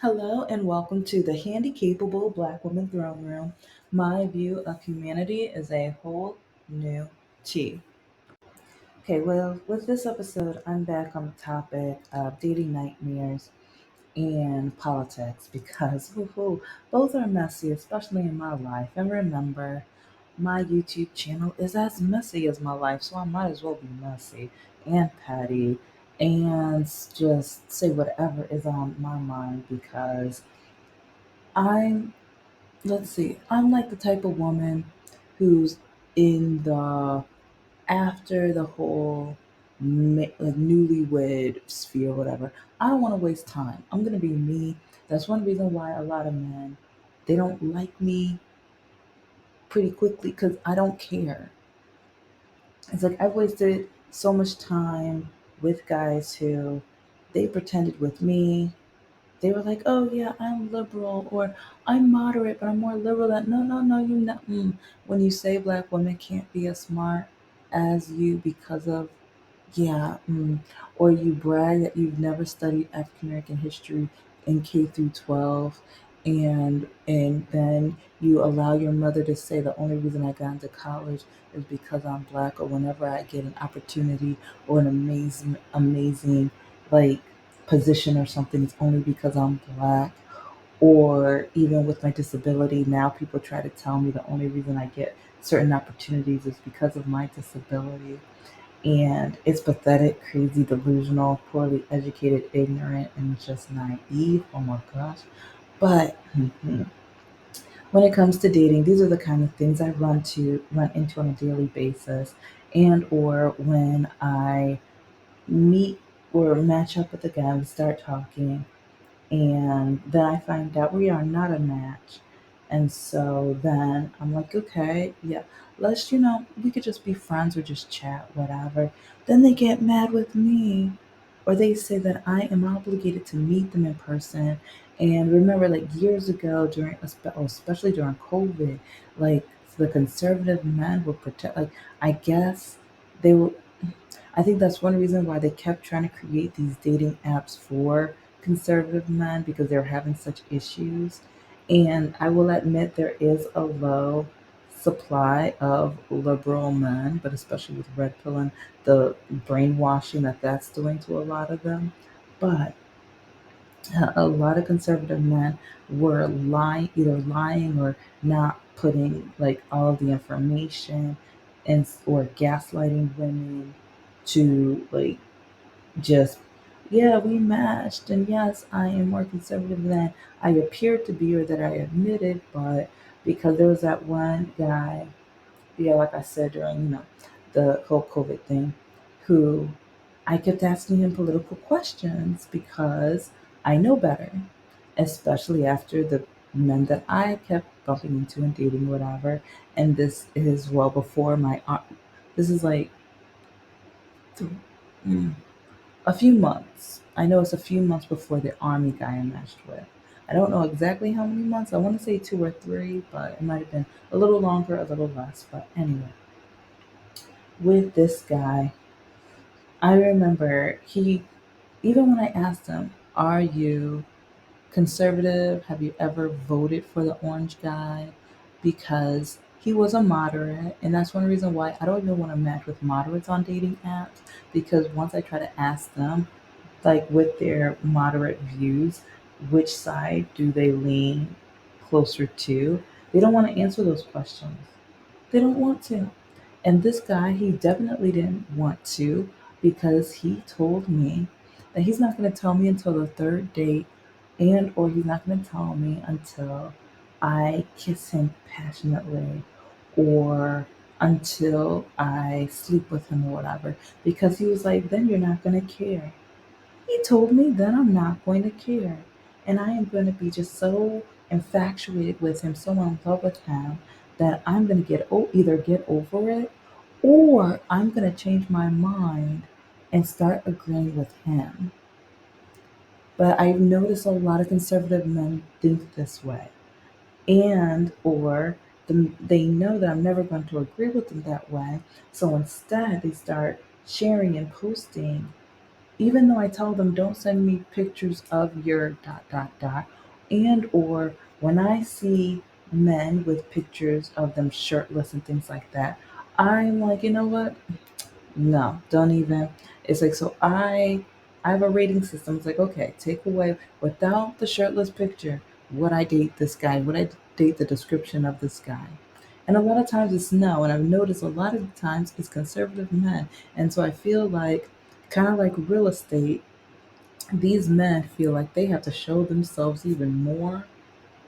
Hello and welcome to the Handicapable Black Woman Throne Room. My view of humanity is a whole new tea. Okay, well, with this episode, I'm back on the topic of dating nightmares and politics because both are messy, especially in my life. And remember, my YouTube channel is as messy as my life, so I might as well be messy and petty and just say whatever is on my mind because I'm let's see. I'm like the type of woman who's in the after the whole like newlywed sphere, whatever. I don't want to waste time. I'm gonna be me. That's one reason why a lot of men they don't like me pretty quickly because I don't care. It's like I've wasted so much time with guys who they pretended with me. They were like, "Oh yeah, I'm liberal," or "I'm moderate, but I'm more liberal." That no, you not. When you say black women can't be as smart as you because of yeah, or you brag that you've never studied African American history in K through 12, and then you allow your mother to say the only reason I got into college is because I'm black, or whenever I get an opportunity or an amazing like position or something, it's only because I'm black. Or even with my disability, now people try to tell me the only reason I get certain opportunities is because of my disability. And it's pathetic, crazy, delusional, poorly educated, ignorant, and just naive. Oh my gosh. But when it comes to dating, these are the kind of things I run into on a daily basis, and or when I meet or match up with a guy, we start talking, and then I find out we are not a match. And so then I'm like, okay, yeah, we could just be friends or just chat, whatever. Then they get mad with me, or they say that I am obligated to meet them in person. And remember, like years ago, especially during COVID, like the conservative men would protect, like, I guess they will. I think that's one reason why they kept trying to create these dating apps for conservative men because they're having such issues. And I will admit there is a low supply of liberal men, but especially with red pill and the brainwashing that that's doing to a lot of them. But a lot of conservative men were either lying or not putting like all of the information and or gaslighting women to like just yeah, we matched, and yes, I am more conservative than I appeared to be or that I admitted. But because there was that one guy, yeah, like I said during the whole COVID thing, who I kept asking him political questions because I know better, especially after the men that I kept bumping into and dating, whatever. And this is well before this is like th- mm, a few months. I know it's a few months before the army guy I matched with. I don't know exactly how many months. I want to say 2 or 3, but it might have been a little longer, a little less. But anyway, with this guy, I remember even when I asked him, "Are you conservative? Have you ever voted for the orange guy?" Because he was a moderate, and that's one reason why I don't even want to match with moderates on dating apps. Because once I try to ask them, like with their moderate views, which side do they lean closer to? They don't want to answer those questions. They don't want to. And this guy, he definitely didn't want to because he told me that he's not going to tell me until the third date and or he's not going to tell me until I kiss him passionately or until I sleep with him or whatever because he was like, then you're not going to care. He told me that I'm not going to care. And I am going to be just so infatuated with him, so in love with him, that I'm going to either get over it or I'm going to change my mind and start agreeing with him. But I've noticed a lot of conservative men think this way. And or they know that I'm never going to agree with them that way. So instead, they start sharing and posting even though I tell them don't send me pictures of your dot dot dot, and or when I see men with pictures of them shirtless and things like that, I'm like, you know what? No, don't even. It's like, so I have a rating system. It's like, okay, take away without the shirtless picture. Would I date this guy? Would I date the description of this guy? And a lot of times it's no. And I've noticed a lot of the times it's conservative men. And so I feel like, kind of like real estate, these men feel like they have to show themselves even more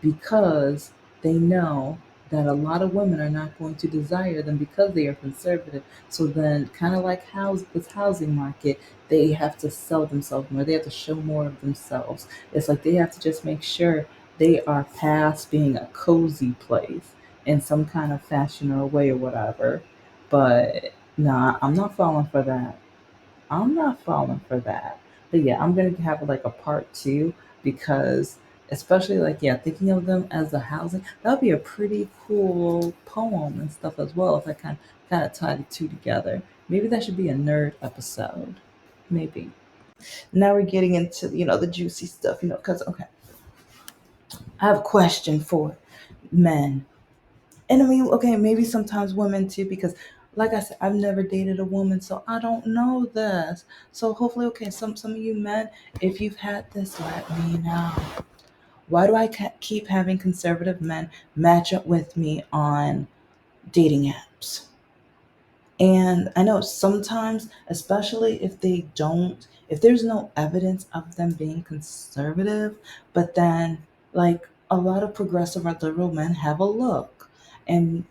because they know that a lot of women are not going to desire them because they are conservative. So then, kind of like this housing market, they have to sell themselves more. They have to show more of themselves. It's like they have to just make sure they are past being a cozy place in some kind of fashion or way or whatever. But nah, I'm not falling for that. I'm not falling for that. But yeah, I'm gonna have like a part two because especially like yeah, thinking of them as a housing, that would be a pretty cool poem and stuff as well if I kind of tie the two together. Maybe that should be a nerd episode. Maybe. Now we're getting into the juicy stuff, because okay, I have a question for men. And I mean, okay, maybe sometimes women too, because like I said, I've never dated a woman, so I don't know this. So hopefully, okay, some of you men, if you've had this, let me know. Why do I keep having conservative men match up with me on dating apps? And I know sometimes, especially if there's no evidence of them being conservative, but then like a lot of progressive or liberal men have a look.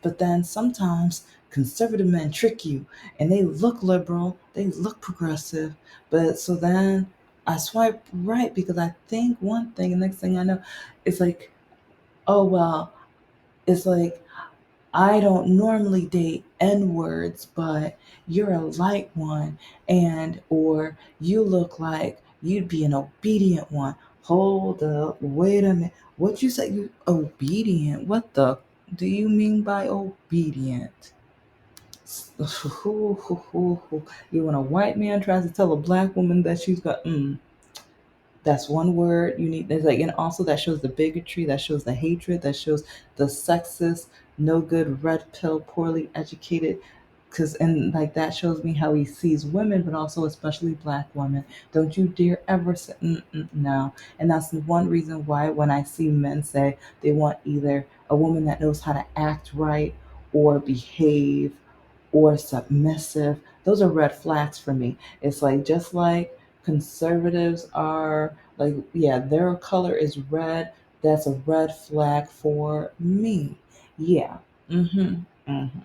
But then sometimes conservative men trick you and they look liberal, they look progressive, but so then I swipe right because I think one thing, and next thing I know, it's like, oh well, it's like I don't normally date N words, but you're a light one, and or you look like you'd be an obedient one. Hold up, wait a minute. What you say? You obedient? What the do you mean by obedient? You when a white man tries to tell a black woman that she's got that's one word you need. There's like, and also that shows the bigotry, that shows the hatred, that shows the sexist, no good, red pill, poorly educated. Because and like that shows me how he sees women, but also especially black women. Don't you dare ever say no. And that's the one reason why when I see men say they want either a woman that knows how to act right or behave or submissive, those are red flags for me. It's like just like conservatives are like, yeah, their color is red. That's a red flag for me. Yeah. Mm-hmm. Mm-hmm.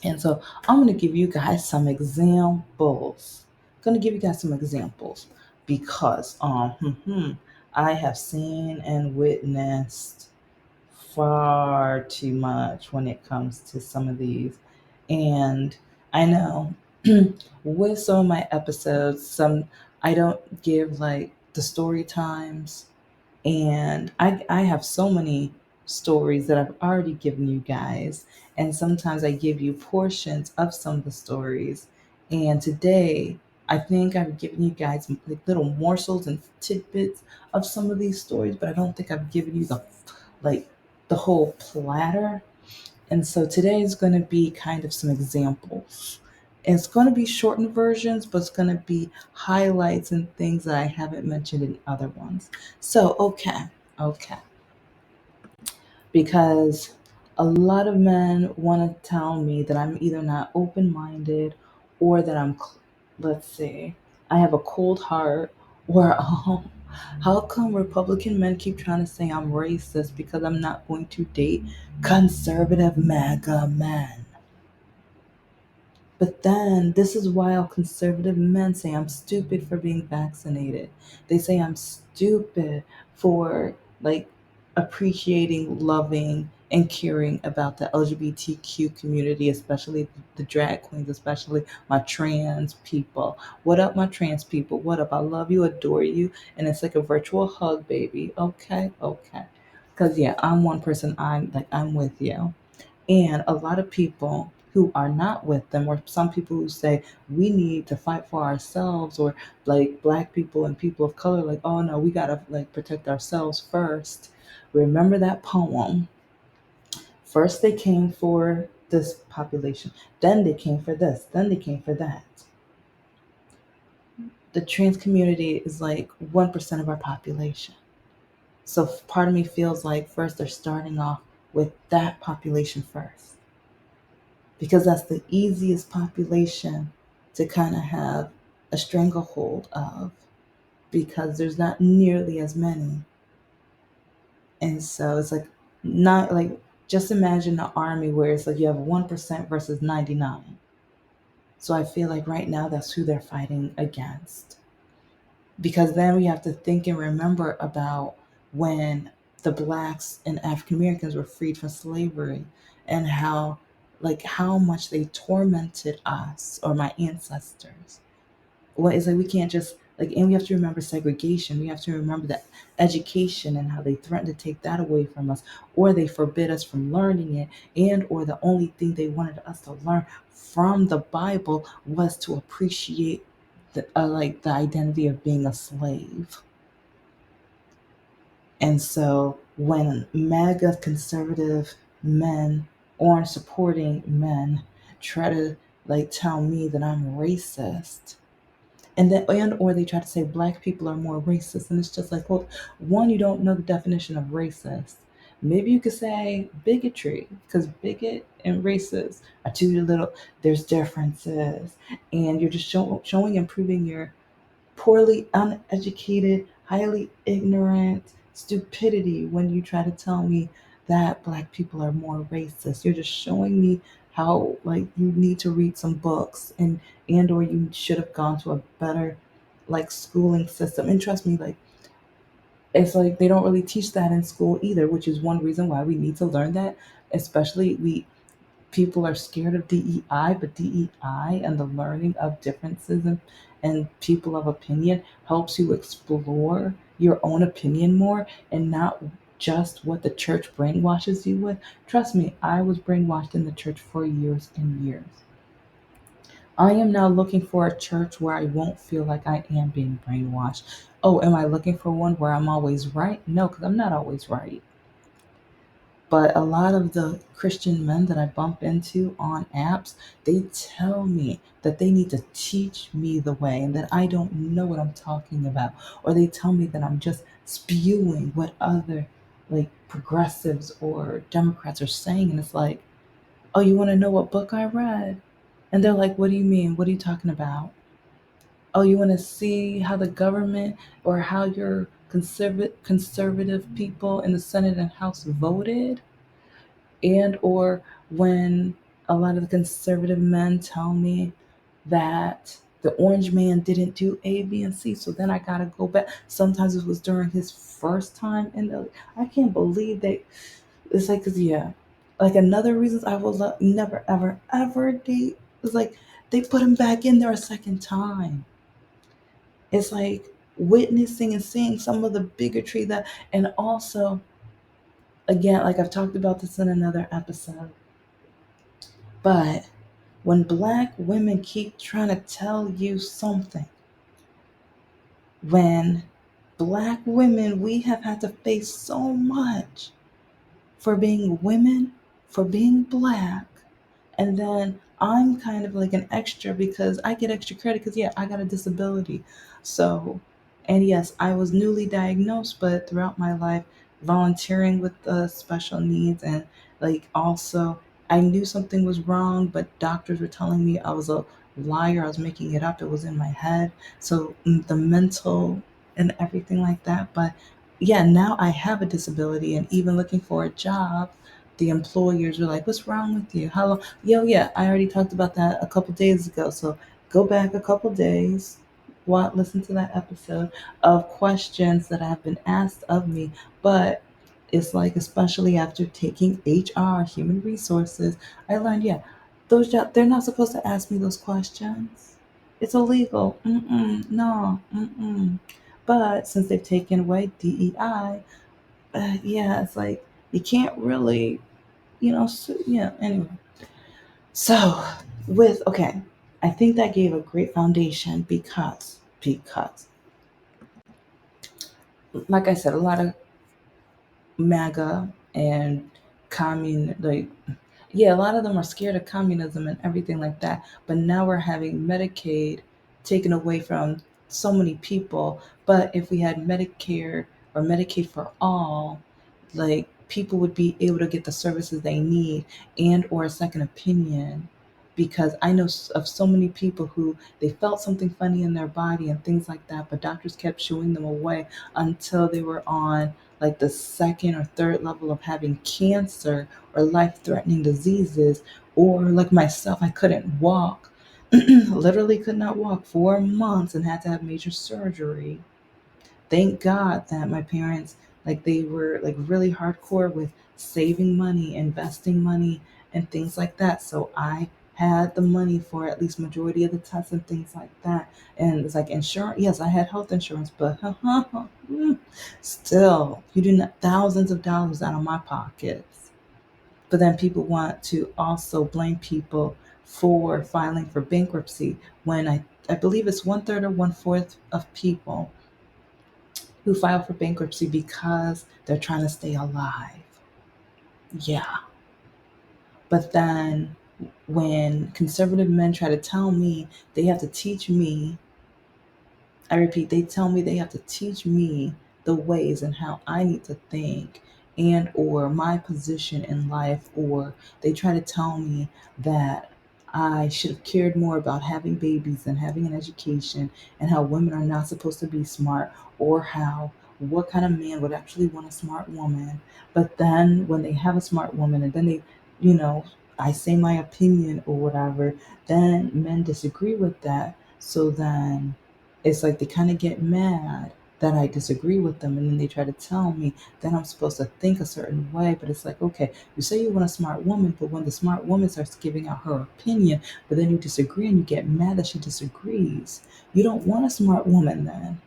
And so I'm gonna give you guys some examples. Gonna give you guys some examples because I have seen and witnessed far too much when it comes to some of these. And I know with some of my episodes, some I don't give like the story times, and I have so many stories that I've already given you guys. And sometimes I give you portions of some of the stories. And today, I think I've given you guys like little morsels and tidbits of some of these stories, but I don't think I've given you like the whole platter. And so today is going to be kind of some examples. And it's going to be shortened versions, but it's going to be highlights and things that I haven't mentioned in other ones. So, okay. Because a lot of men want to tell me that I'm either not open minded or that let's see, I have a cold heart, or how come Republican men keep trying to say I'm racist because I'm not going to date conservative MAGA men? But then this is why all conservative men say I'm stupid for being vaccinated. They say I'm stupid for like appreciating, loving, and caring about the LGBTQ community, especially the drag queens, especially my trans people. What up, my trans people? What up? I love you, adore you, and it's like a virtual hug, baby. Okay, okay. Because yeah, I'm one person. I'm with you. And a lot of people who are not with them, or some people who say we need to fight for ourselves, or like black people and people of color, like, oh no, we gotta like protect ourselves first. Remember that poem. First they came for this population, then they came for this, then they came for that. The trans community is like 1% of our population. So part of me feels like first they're starting off with that population first, because that's the easiest population to kind of have a stranglehold of, because there's not nearly as many. And so it's like, not like, just imagine the army where it's like you have 1% versus 99. So I feel like right now that's who they're fighting against. Because then we have to think and remember about when the blacks and African Americans were freed from slavery, and how, like, how much they tormented us or my ancestors. What is like, we can't just like, and we have to remember segregation. We have to remember that education and how they threatened to take that away from us, or they forbid us from learning it, and or the only thing they wanted us to learn from the Bible was to appreciate like the identity of being a slave. And so when MAGA conservative men, orange supporting men, try to like tell me that I'm racist, and then and or they try to say black people are more racist, and it's just like, well, one, you don't know the definition of racist. Maybe you could say bigotry, because bigot and racist are two little, there's differences, and you're just showing and proving your poorly uneducated, highly ignorant stupidity when you try to tell me that black people are more racist. You're just showing me how like you need to read some books, and or you should have gone to a better like schooling system. And trust me, like, it's like they don't really teach that in school either, which is one reason why we need to learn that. Especially we people are scared of DEI, but DEI and the learning of differences, and people of opinion helps you explore your own opinion more, and not just what the church brainwashes you with. Trust me, I was brainwashed in the church for years and years. I am now looking for a church where I won't feel like I am being brainwashed. Oh, am I looking for one where I'm always right? No, because I'm not always right. But a lot of the Christian men that I bump into on apps, they tell me that they need to teach me the way and that I don't know what I'm talking about. Or they tell me that I'm just spewing what other like progressives or Democrats are saying. And it's like, oh, you want to know what book I read? And they're like, what do you mean? What are you talking about? Oh, you want to see how the government, or how your conservative people in the Senate and House voted? And or when a lot of the conservative men tell me that the orange man didn't do A, B, and C, so then I gotta go back. Sometimes it was during his first time, and I can't believe they. It's like, 'cause yeah, like another reasons I will never ever ever date is like they put him back in there a second time. It's like witnessing and seeing some of the bigotry that, and also again, like I've talked about this in another episode, but when black women keep trying to tell you something, when black women, we have had to face so much for being women, for being black. And then I'm kind of like an extra because I get extra credit because, yeah, I got a disability. So, and yes, I was newly diagnosed, but throughout my life, volunteering with the special needs, and like also, I knew something was wrong, but doctors were telling me I was a liar. I was making it up. It was in my head. So, the mental and everything like that. But yeah, now I have a disability, and even looking for a job, the employers were like, "What's wrong with you? How long?" Yo, yeah, I already talked about that a couple days ago. So go back a couple days, listen to that episode of questions that have been asked of me. But it's like, especially after taking HR, human resources, I learned, yeah, those jobs, they're not supposed to ask me those questions. It's illegal. Mm-mm, no, mm-mm. But since they've taken away DEI, yeah, it's like you can't really, so, yeah, anyway. So, with okay, I think that gave a great foundation because like I said, a lot of MAGA and commun like yeah, a lot of them are scared of communism and everything like that. But now we're having Medicaid taken away from so many people. But if we had Medicare or Medicaid for all, like people would be able to get the services they need and or a second opinion, because I know of so many people who they felt something funny in their body and things like that, but doctors kept shooing them away until they were on like the second or third level of having cancer or life threatening diseases. Or like myself, I couldn't walk, literally could not walk 4 months and had to have major surgery. Thank God that my parents, like they were like really hardcore with saving money, investing money and things like that. So I had the money for at least majority of the tests and things like that. And it's like insurance. Yes, I had health insurance, but still, you do not thousands of dollars out of my pockets. But then people want to also blame people for filing for bankruptcy when I believe it's one third or one fourth of people who file for bankruptcy because they're trying to stay alive. Yeah. But then when conservative men try to tell me they have to teach me, I repeat, they tell me they have to teach me the ways and how I need to think and or my position in life, or they try to tell me that I should have cared more about having babies and having an education, and how women are not supposed to be smart, or how what kind of man would actually want a smart woman. But then when they have a smart woman and then they, you know, I say my opinion or whatever, then men disagree with that. So then it's like they kind of get mad that I disagree with them, and then they try to tell me that I'm supposed to think a certain way. But it's like, okay, you say you want a smart woman, but when the smart woman starts giving out her opinion, but then you disagree and you get mad that she disagrees, you don't want a smart woman then.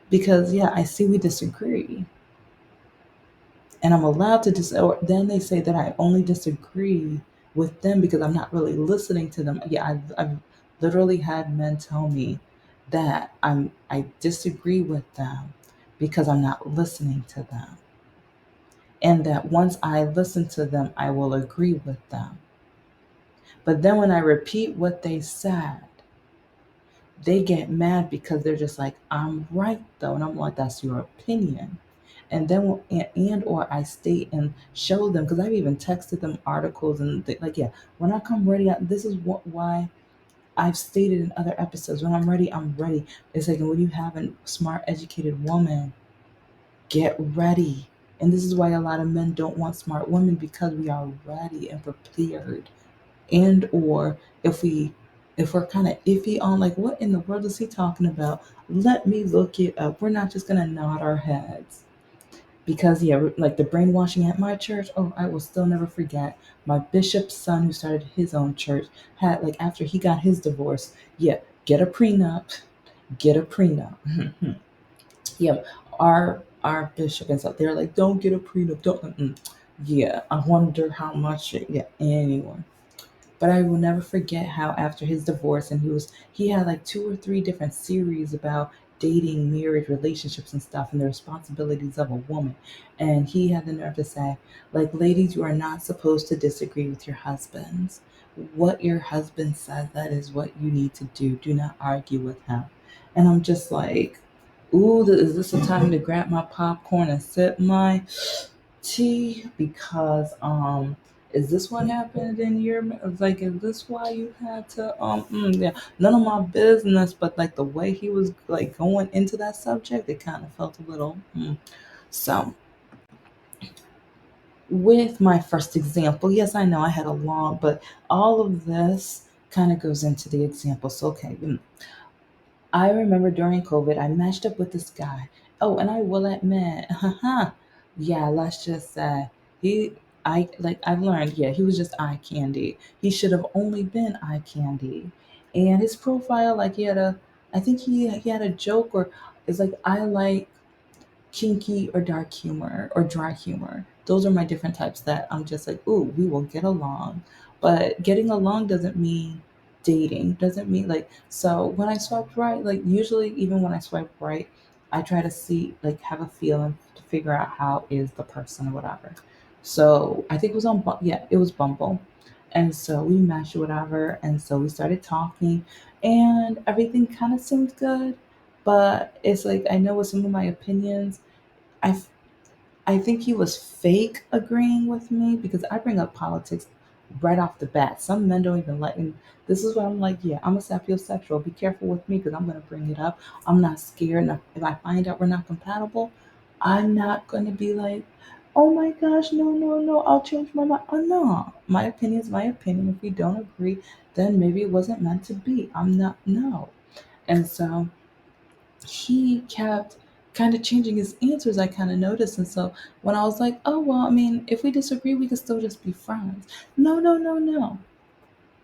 Because, yeah, I see we disagree. And I'm allowed to or then they say that I only disagree with them because I'm not really listening to them. Yeah, I've literally had men tell me that I disagree with them because I'm not listening to them, and that once I listen to them I will agree with them. But then when I repeat what they said, they get mad because they're just like, I'm right though, and I'm like, that's your opinion. And then and or I state and show them, because I've even texted them articles and like, yeah, when I come ready, this is why I've stated in other episodes, when I'm ready, I'm ready. It's like when you have a smart educated woman, get ready. And this is why a lot of men don't want smart women, because we are ready and prepared. And or if we're kind of iffy on like what in the world is he talking about, let me look it up. We're not just gonna nod our heads. Because yeah, like the brainwashing at my church, oh, I will still never forget. My bishop's son, who started his own church, had like, after he got his divorce, yeah, get a prenup, get a prenup. Yeah, our bishop and stuff, they're like, don't get a prenup, don't. Yeah, I wonder how much. Yeah, anyway. But I will never forget how after his divorce, and he had like two or three different series about dating, marriage, relationships and stuff, and the responsibilities of a woman. And he had the nerve to say, like, ladies, you are not supposed to disagree with your husbands. What your husband says, that is what you need to do. Do not argue with him. And I'm just like, ooh, is this a time to grab my popcorn and sip my tea? Because is this what happened in your, like, is this why you had to yeah, none of my business. But like the way he was like going into that subject, it kind of felt a little so with my first example, yes, I know I had a long, but all of this kind of goes into the example. So okay, I remember during COVID, I matched up with this guy. Oh, and I will admit, yeah, let's just say he, I've learned, yeah, he was just eye candy. He should have only been eye candy. And his profile, like I think he had a joke, or it's like, I like kinky or dark humor or dry humor. Those are my different types that I'm just like, ooh, we will get along. But getting along doesn't mean dating. Doesn't mean like so when I swiped right, like usually even when I swipe right, I try to see like have a feeling to figure out how is the person or whatever. So I think it was on yeah, it was Bumble. And so we matched or whatever, and so we started talking, and everything kind of seemed good, but it's like I know with some of my opinions, I I think he was fake agreeing with me because I bring up politics right off the bat. Some men don't even let me. This is why I'm like, yeah, I'm a sapiosexual. Be careful with me because I'm going to bring it up. I'm not scared. And if I find out we're not compatible, I'm not going to be like, oh my gosh, no, no, no, I'll change my mind. Oh, no. My opinion is my opinion. If we don't agree, then maybe it wasn't meant to be. I'm not, no. And so he kept kind of changing his answers, I kind of noticed. And so when I was like, oh, well, I mean, if we disagree, we can still just be friends. No, no, no, no.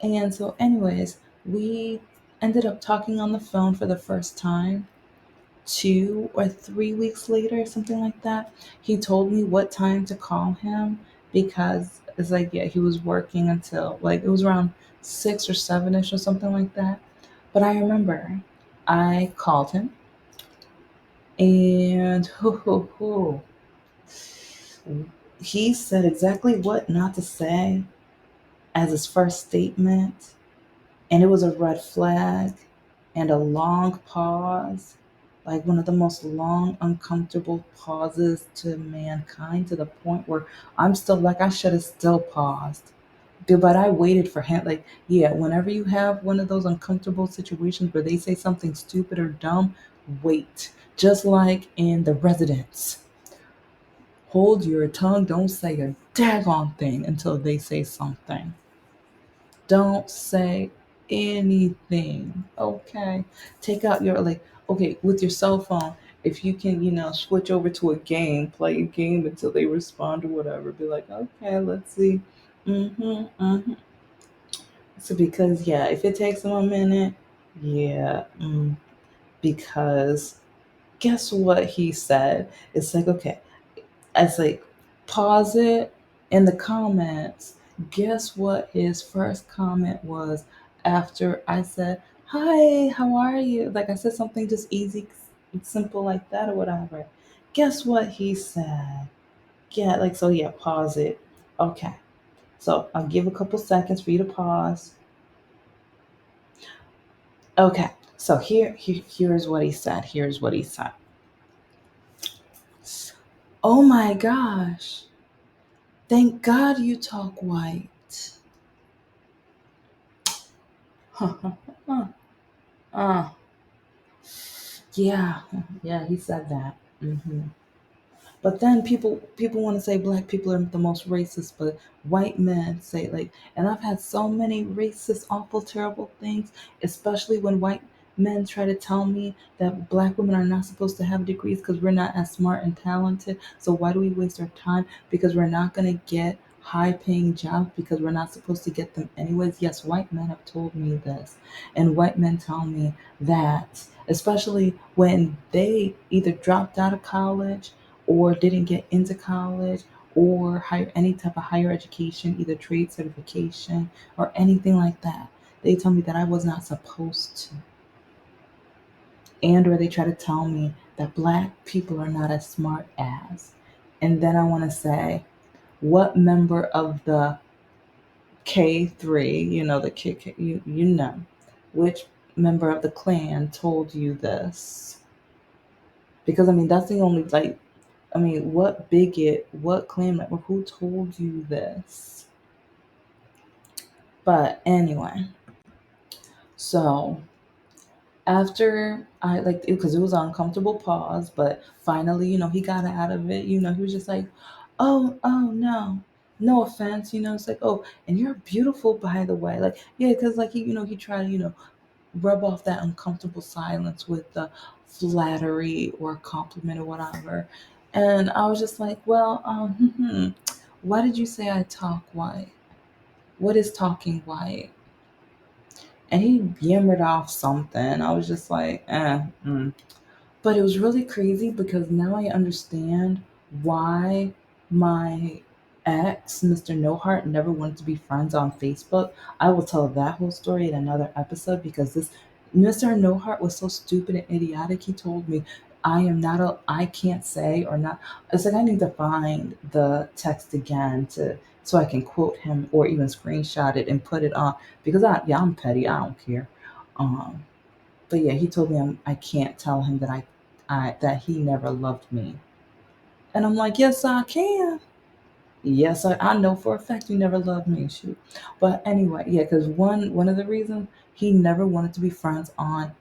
And so, anyways, we ended up talking on the phone for the first time 2 or 3 weeks later, something like that. He told me what time to call him because it's like, yeah, he was working until like it was around 6 or 7 ish or something like that. But I remember I called him and he said exactly what not to say as his first statement. And it was a red flag and a long pause, like one of the most long, uncomfortable pauses to mankind to the point where I'm still like, I should have still paused. But I waited for him. Like, yeah, whenever you have one of those uncomfortable situations where they say something stupid or dumb, wait. Just like in The Residence. Hold your tongue. Don't say a daggone thing until they say something. Don't say anything. Okay. Take out your, like, okay, with your cell phone, if you can, switch over to a game, play a game until they respond or whatever. Be like, okay, let's see. Mm-hmm. So because yeah, if it takes them a minute, yeah, because guess what he said? It's like, okay, it's like pause it in the comments. Guess what his first comment was after I said, hi, how are you? Like I said something just easy, simple like that or whatever. Guess what he said? Yeah, like so yeah, pause it. Okay. So I'll give a couple seconds for you to pause. Okay, so here's what he said. Here's what he said. Oh my gosh! Thank God you talk white. uh, yeah, yeah, he said that. But then people want to say black people are the most racist, but white men say like, and I've had so many racist, awful, terrible things, especially when white men try to tell me that black women are not supposed to have degrees because we're not as smart and talented. So why do we waste our time? Because we're not gonna get high paying jobs because we're not supposed to get them anyways. Yes, white men have told me this, and white men tell me that, especially when they either dropped out of college or didn't get into college or higher any type of higher education, either trade certification or anything like that. They tell me that I was not supposed to. And or they try to tell me that black people are not as smart as. And then I want to say, what member of the K3, the you know, which member of the clan told you this? Because I mean, that's the only like I mean, what bigot, what clan member, who told you this? But anyway, so after I like, because it was an uncomfortable pause, but finally, he got out of it. He was just like, oh no, no offense. It's like, oh, and you're beautiful, by the way. Like, yeah, because like he tried to, rub off that uncomfortable silence with the flattery or compliment or whatever. And I was just like, well, why did you say I talk white? What is talking white? And he yammered off something. I was just like, But it was really crazy because now I understand why my ex, Mr. No Heart, never wanted to be friends on Facebook. I will tell that whole story in another episode because this Mr. No Heart was so stupid and idiotic. He told me, I can't say or not. It's like I need to find the text again to so I can quote him or even screenshot it and put it on because I'm petty. I don't care. Um, but yeah, he told me I can't tell him that that he never loved me, and I'm like, yes, I can. Yes, I know for a fact you never loved me, shoot. But anyway, yeah, because one of the reasons he never wanted to be friends on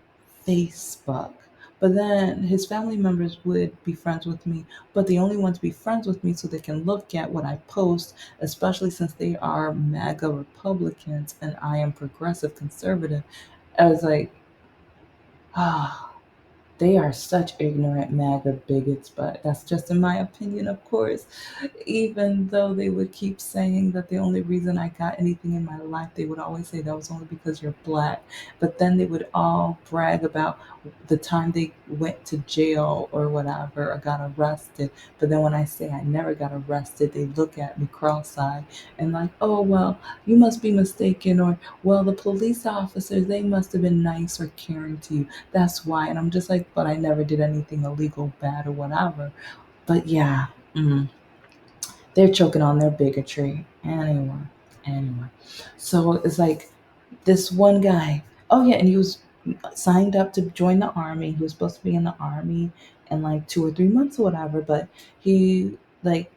Facebook. But then his family members would be friends with me, but they only want to be friends with me so they can look at what I post, especially since they are MAGA Republicans and I am progressive conservative. I was like, ah, they are such ignorant MAGA bigots, but that's just in my opinion, of course. Even though they would keep saying that the only reason I got anything in my life, they would always say that was only because you're black. But then they would all brag about the time they went to jail or whatever or got arrested. But then when I say I never got arrested, they look at me cross-eyed and like, oh, well, you must be mistaken. Or, well, the police officers, they must have been nice or caring to you. That's why. And I'm just like, but I never did anything illegal, bad, or whatever. But yeah, they're choking on their bigotry. Anyway. So it's like this one guy. Oh yeah, and he was signed up to join the army. He was supposed to be in the army in like 2 or 3 months or whatever. But he like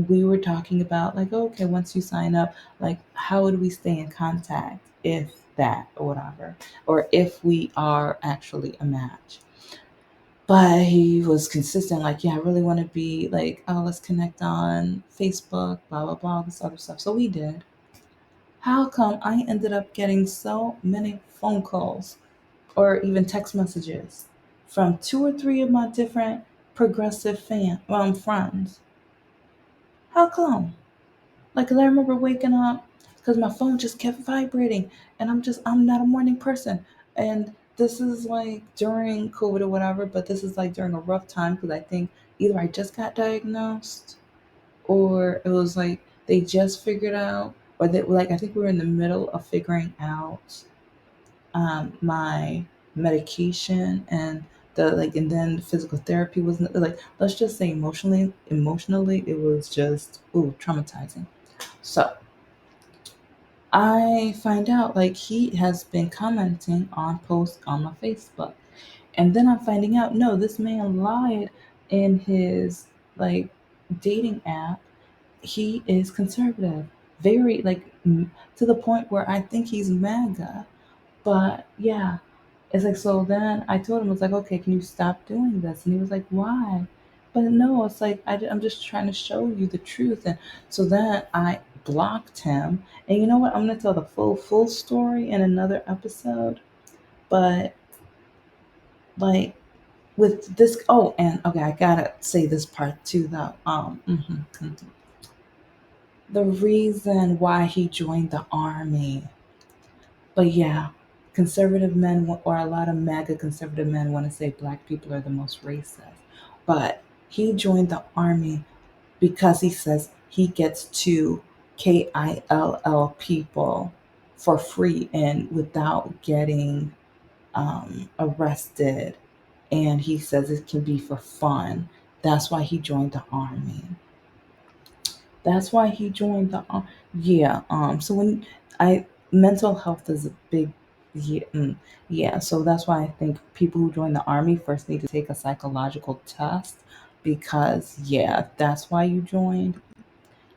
we were talking about like, okay, once you sign up, like how would we stay in contact if that or whatever, or if we are actually a match. But he was consistent, like, yeah, I really want to be like, oh, let's connect on Facebook, blah, blah, blah, this other stuff. So we did. How come I ended up getting so many phone calls or even text messages from 2 or 3 of my different progressive friends? How come? Like, 'cause I remember waking up because my phone just kept vibrating, and I'm not a morning person. And this is like during COVID or whatever, but this is like during a rough time because I think either I just got diagnosed or it was like they just figured out, or they like, I think we were in the middle of figuring out my medication and and then physical therapy was like, let's just say emotionally, it was just, ooh, traumatizing. So I find out like he has been commenting on posts on my Facebook. And then I'm finding out, no, this man lied in his like dating app. He is conservative, very to the point where I think he's MAGA. But yeah, it's like, so then I told him, I was like, okay, can you stop doing this? And he was like, why? But no, it's like, I'm just trying to show you the truth. And so then I blocked him. And you know what? I'm going to tell the full story in another episode. But like with this, oh, and okay, I gotta say this part too, though. The reason why he joined the army. But yeah, conservative men, or a lot of MAGA conservative men, want to say black people are the most racist. But he joined the army because he says he gets to KILL people for free and without getting arrested. And he says it can be for fun. That's why he joined the army. That's why he joined the yeah. So when I mental health is a big yeah, yeah. So that's why I think people who join the army first need to take a psychological test because yeah, that's why you joined.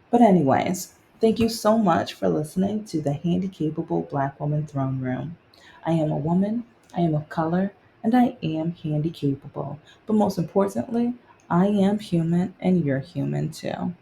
But anyways, thank you so much for listening to the Handicapable Black Woman Throne Room. I am a woman, I am of color, and I am handy capable. But most importantly, I am human and you're human too.